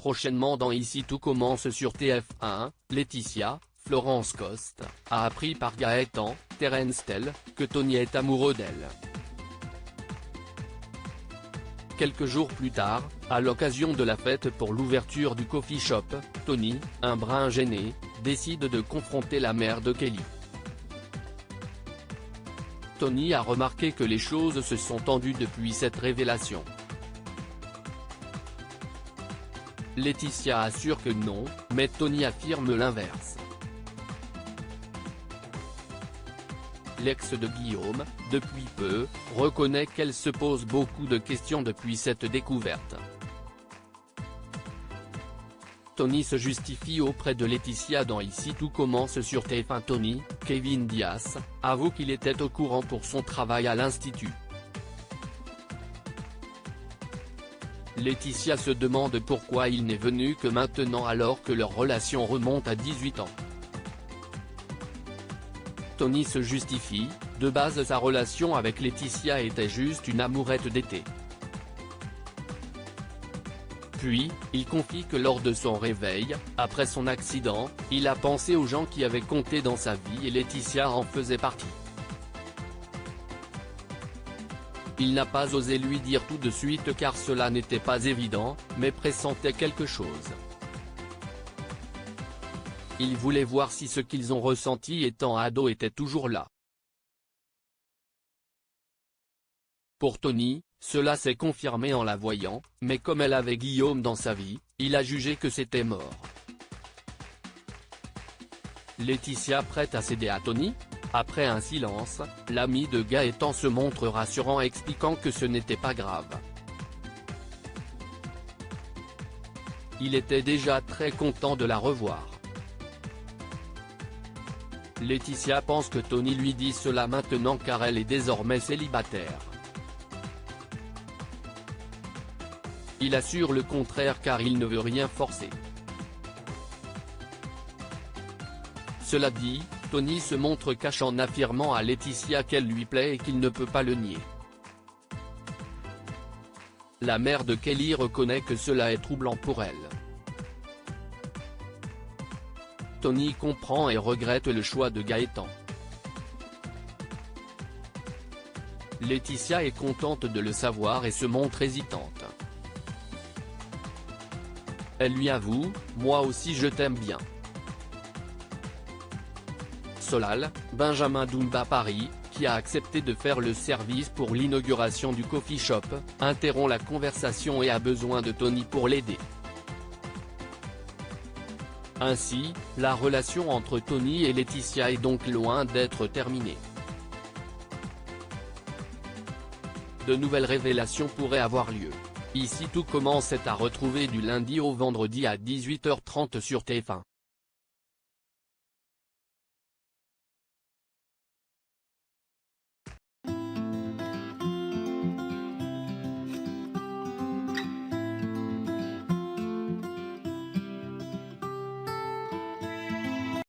prochainement dans Ici tout commence sur TF1, Laetitia, Florence Coste, a appris par Gaëtan, Terence Tell, que Tony est amoureux d'elle. Quelques jours plus tard, à l'occasion de la fête pour l'ouverture du coffee shop, Tony, un brin gêné, décide de confronter la mère de Kelly. Tony a remarqué que les choses se sont tendues depuis cette révélation. Laetitia assure que non, mais Tony affirme l'inverse. L'ex de Guillaume, depuis peu, reconnaît qu'elle se pose beaucoup de questions depuis cette découverte. Tony se justifie auprès de Laetitia dans Ici tout commence sur TF1. Tony, Kevin Diaz, avoue qu'il était au courant pour son travail à l'Institut. Laetitia se demande pourquoi il n'est venu que maintenant alors que leur relation remonte à 18 ans. Tony se justifie, de base sa relation avec Laetitia était juste une amourette d'été. Puis, il confie que lors de son réveil, après son accident, il a pensé aux gens qui avaient compté dans sa vie et Laetitia en faisait partie. Il n'a pas osé lui dire tout de suite car cela n'était pas évident, mais pressentait quelque chose. Il voulait voir si ce qu'ils ont ressenti étant ados était toujours là. Pour Tony, cela s'est confirmé en la voyant, mais comme elle avait Guillaume dans sa vie, il a jugé que c'était mort. Laetitia prête à céder à Tony ? Après un silence, l'ami de Gaëtan se montre rassurant expliquant que ce n'était pas grave. Il était déjà très content de la revoir. Laetitia pense que Tony lui dit cela maintenant car elle est désormais célibataire. Il assure le contraire car il ne veut rien forcer. Cela dit, Tony se montre cash en affirmant à Laetitia qu'elle lui plaît et qu'il ne peut pas le nier. La mère de Kelly reconnaît que cela est troublant pour elle. Tony comprend et regrette le choix de Gaëtan. Laetitia est contente de le savoir et se montre hésitante. Elle lui avoue, « Moi aussi je t'aime bien ». Solal, Benjamin Dumba Paris, qui a accepté de faire le service pour l'inauguration du coffee shop, interrompt la conversation et a besoin de Tony pour l'aider. Ainsi, la relation entre Tony et Laetitia est donc loin d'être terminée. De nouvelles révélations pourraient avoir lieu. Ici tout commence est à retrouver du lundi au vendredi à 18h30 sur TF1.